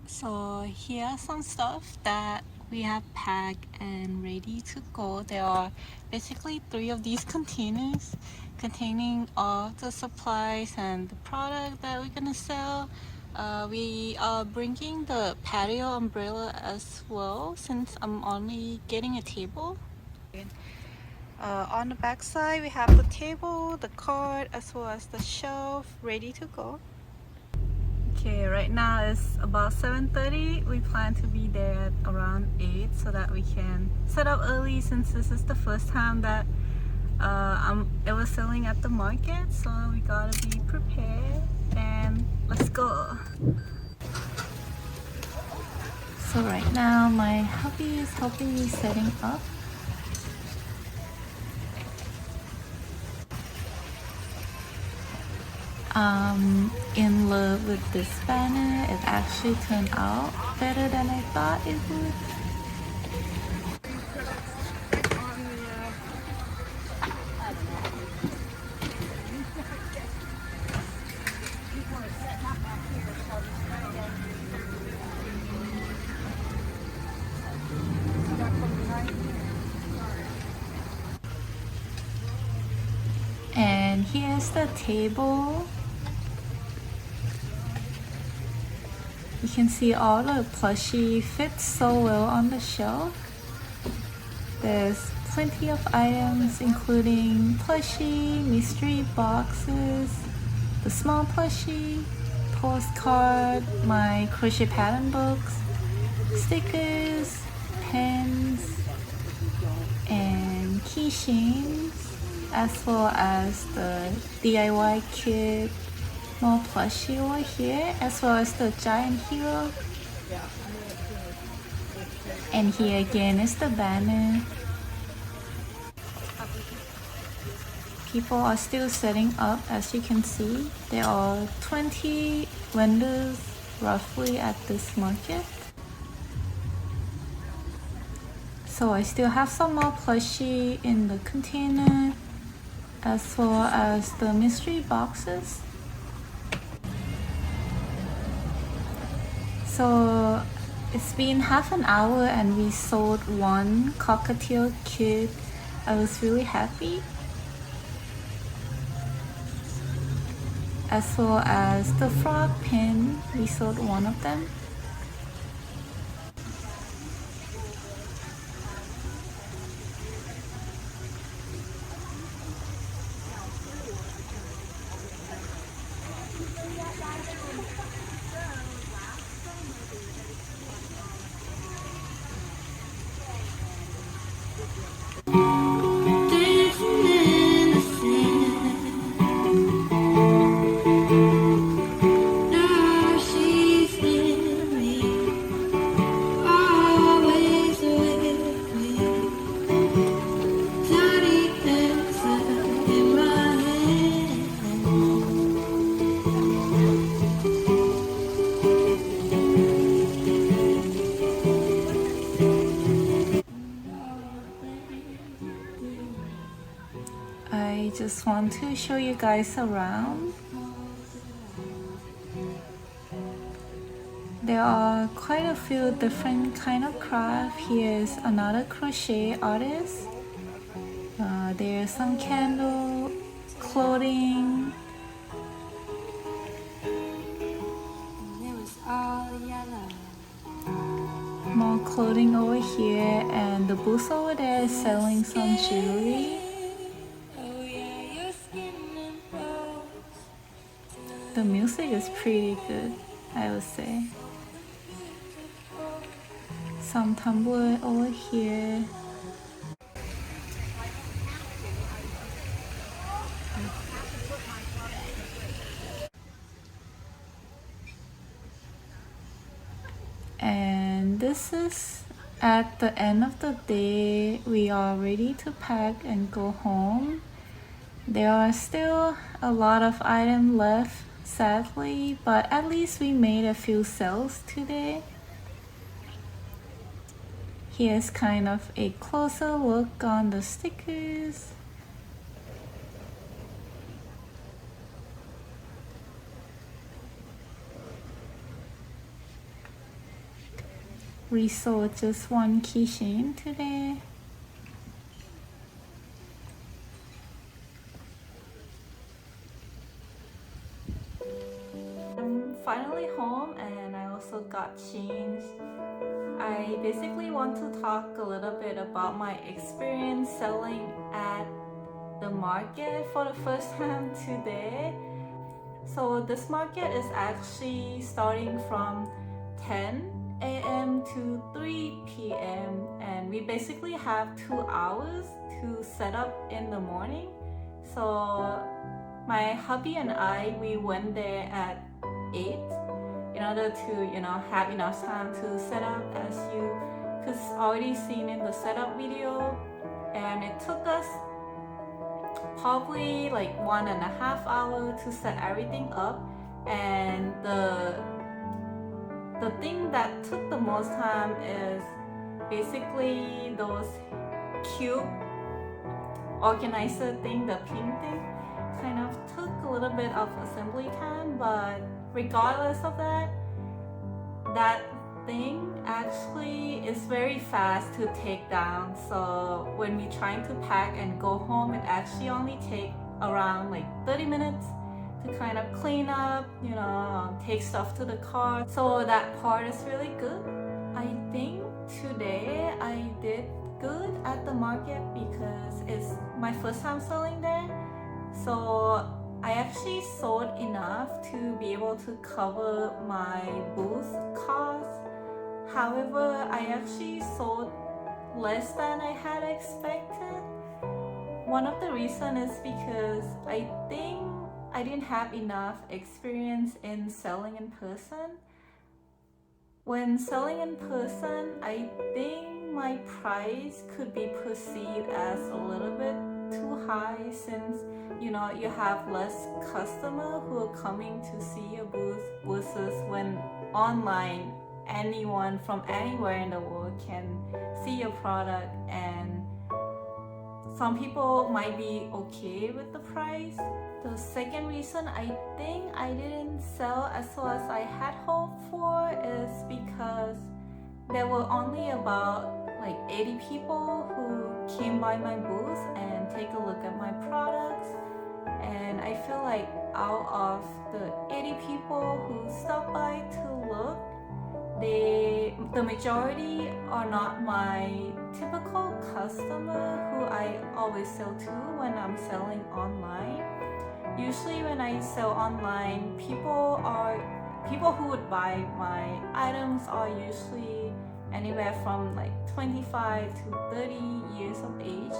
So here are some stuff that we have packed and ready to go. There are basically 3 of these containers containing all the supplies and the product that we're gonna sell. We are bringing the patio umbrella as well since I'm only getting a table. On the back side we have the table, the cart, as well as the shelf ready to go. Okay, right now it's about 7:30. We plan to be there at around 8 so that we can set up early since this is the first time that it was selling at the market, so we gotta be prepared and let's go. So right now my hubby is helping me setting up. In love with this banner. It actually turned out better than I thought it would. And here's the table. You can see all the plushie fits so well on the shelf. There's plenty of items including plushie, mystery boxes, the small plushie, postcard, my crochet pattern books, stickers, pens, and keychains, as well as the DIY kit, more plushie over here, as well as the giant hero. And here again is the banner. People are still setting up, as you can see. There are 20 vendors roughly at this market. So I still have some more plushie in the container, as well as the mystery boxes. So it's been half an hour and we sold one cockatiel kit. I was really happy. As well as the frog pin, we sold one of them. I just want to show you guys around. There are quite a few different kind of craft. Here's another crochet artist. There's some candle, clothing, more clothing over here, and the booth over there is selling some jewelry. The music is pretty good, I would say. Some tumbler over here. And this is at the end of the day. We are ready to pack and go home. There are still a lot of items left, sadly, but at least we made a few sales today. Here's kind of a closer look on the stickers. We sold just one keychain today. I'm finally home and I also got changed. I basically want to talk a little bit about my experience selling at the market for the first time today. So this market is actually starting from 10 a.m. to 3 p.m. and we basically have 2 hours to set up in the morning. So my hubby and I, we went there at 8 in order to have enough time to set up, as you could already seen in the setup video, and it took us probably like 1.5 hours to set everything up. And the thing that took the most time is basically those cube organizer thing, the pin thing, kind of took a little bit of assembly time, but regardless of that, that thing actually is very fast to take down. So when we're trying to pack and go home, it actually only takes around like 30 minutes to kind of clean up, take stuff to the car. So that part is really good. I think today I did good at the market because it's my first time selling there. So I actually sold enough to be able to cover my booth costs. However, I actually sold less than I had expected. One of the reasons is because I think I didn't have enough experience in selling in person. When selling in person, I think my price could be perceived as a little bit too high, since you have less customers who are coming to see your booth, versus when online anyone from anywhere in the world can see your product, and some people might be okay with the price. The second reason I think I didn't sell as well as I had hoped for is because there were only about like 80 people who came by my booth and take a look at my products. And I feel like out of the 80 people who stopped by to look, the majority are not my typical customer who I always sell to when I'm selling online. Usually when I sell online, people who would buy my items are usually anywhere from like 25 to 30 years of age,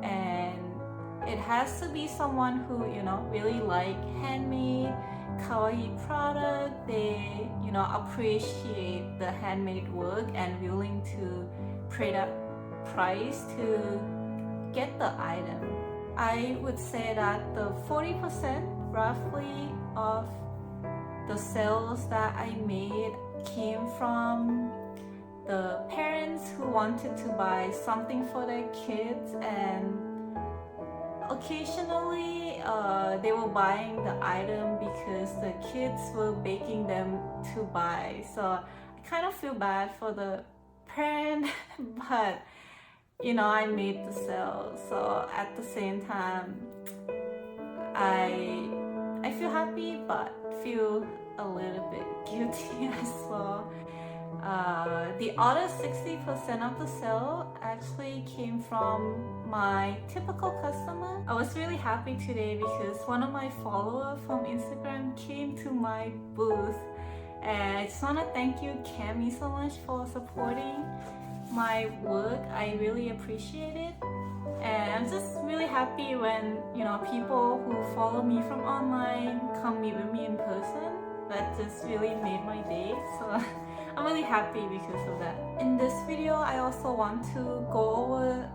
and it has to be someone who really like handmade kawaii product. They appreciate the handmade work and willing to pay that price to get the item. I would say that the 40% roughly of the sales that I made came from the parents who wanted to buy something for their kids, and occasionally they were buying the item because the kids were begging them to buy. So I kind of feel bad for the parent, but I made the sale. So at the same time, I feel happy but feel a little bit guilty as well. The other 60% of the sale actually came from my typical customer. I was really happy today because one of my followers from Instagram came to my booth, and I just want to thank you, Cami, so much for supporting my work. I really appreciate it, and I'm just really happy when people who follow me from online come meet with me in person. That just really made my day. So I'm really happy because of that. In this video, I also want to go over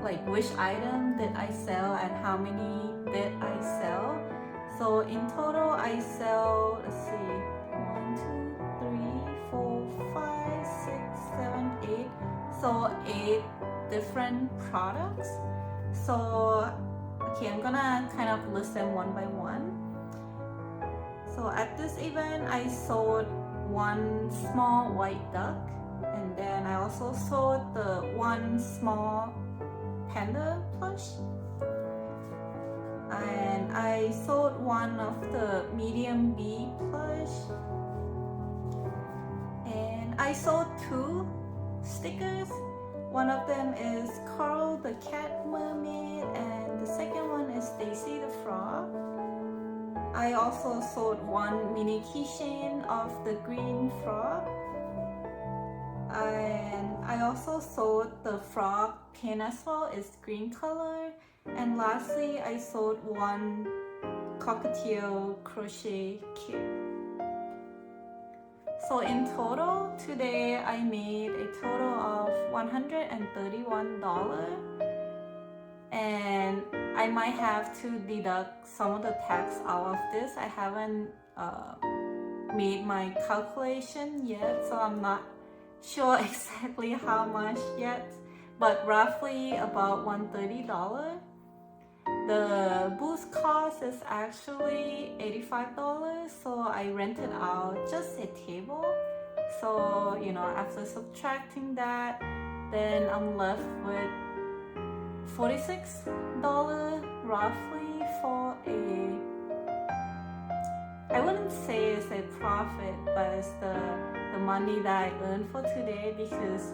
like which item did I sell and how many did I sell. So in total, I sell, let's see, 1, 2, 3, 4, 5, 6, 7, 8. So 8 different products. So okay, I'm gonna kind of list them one by one. So at this event, I sold one small white duck, And then I also sold the one small panda plush. And I sold one of the medium bee plush. And I sold two stickers. One of them is Carl the cat mermaid, and the second one is Daisy the frog. I also sold one mini keychain of the green frog. And I also sold the frog pin as well, it's green color. And lastly, I sold one cockatiel crochet kit. So in total, today I made a total of $131. And I might have to deduct some of the tax out of this. I haven't made my calculation yet, so I'm not sure exactly how much yet, but roughly about $130. The booth cost is actually $85, so I rented out just a table. So, you know, after subtracting that, then I'm left with $46 roughly for a, I wouldn't say it's a profit, but it's the money that I earned for today, because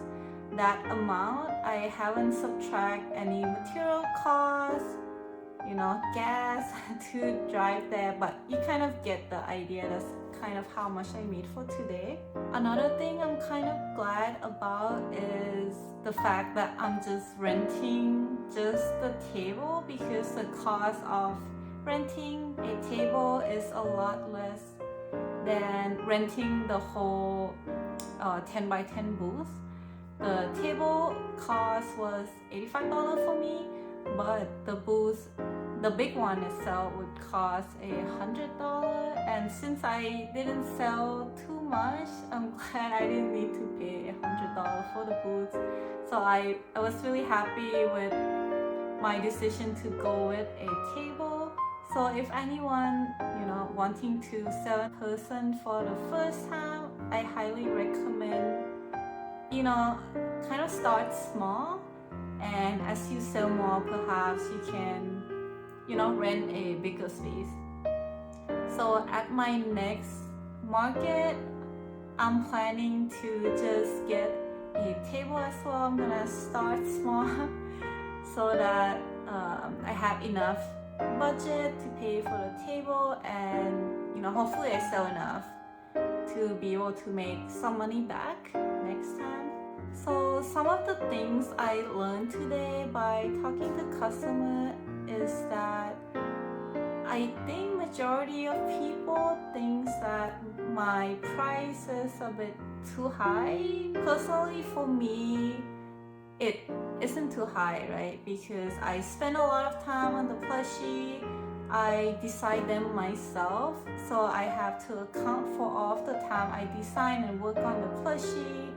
that amount I haven't subtract any material costs, you know, gas to drive there, but you kind of get the idea. That's kind of how much I made for today. Another thing I'm kind of glad about is the fact that I'm just renting just the table, because the cost of renting a table is a lot less than renting the whole 10 by 10 booth. The table cost was $85 for me, but the booth, the big one itself, would cost $100. And since I didn't sell too much, I'm glad I didn't need to pay $100 for the booth. So I was really happy with my decision to go with a table. So if anyone, you know, wanting to sell in person for the first time, I highly recommend, you know, kind of start small, and as you sell more, perhaps you can, you know, rent a bigger space. So at my next market, I'm planning to just get a table as well. I'm gonna start small so that I have enough budget to pay for the table, and you know, hopefully I sell enough to be able to make some money back next time. So some of the things I learned today by talking to customer is that I think majority of people thinks that my price is a bit too high. Personally, for me, it isn't too high, right? Because I spend a lot of time on the plushie. I design them myself, so I have to account for all of the time I design and work on the plushie,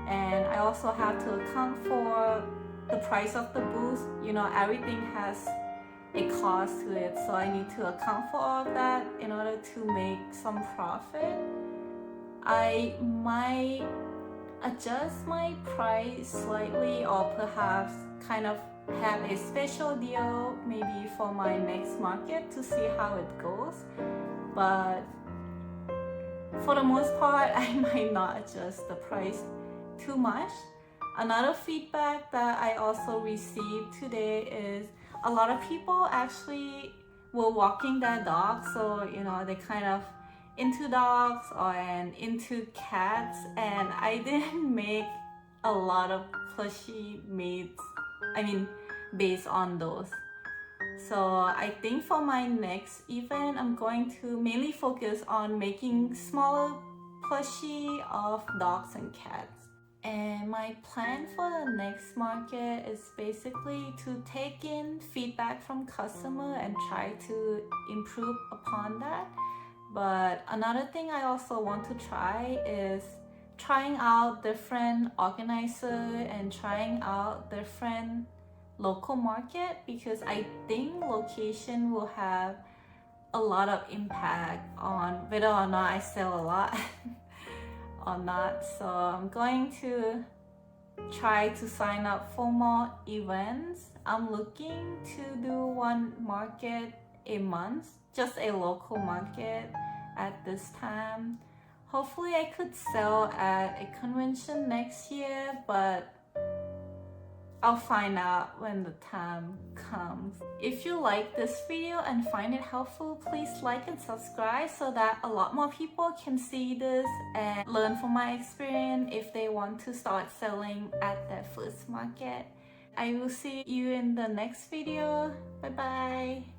and I also have to account for the price of the booth. You know, everything has a cost to it, so I need to account for all of that in order to make some profit. I might adjust my price slightly, or perhaps kind of have a special deal maybe for my next market to see how it goes. But for the most part, I might not adjust the price too much. Another feedback that I also received today is a lot of people actually were walking their dogs, so you know, they kind of into dogs and into cats, and I didn't make a lot of plushie based on those. So I think for my next event, I'm going to mainly focus on making smaller plushie of dogs and cats. And my plan for the next market is basically to take in feedback from customer and try to improve upon that. But another thing I also want to try is trying out different organizer and trying out different local market, because I think location will have a lot of impact on whether or not I sell a lot. or not. So I'm going to try to sign up for more events. I'm looking to do one market a month, just a local market at this time. Hopefully I could sell at a convention next year, but I'll find out when the time comes. If you like this video and find it helpful, please like and subscribe so that a lot more people can see this and learn from my experience if they want to start selling at their first market. I will see you in the next video. Bye bye.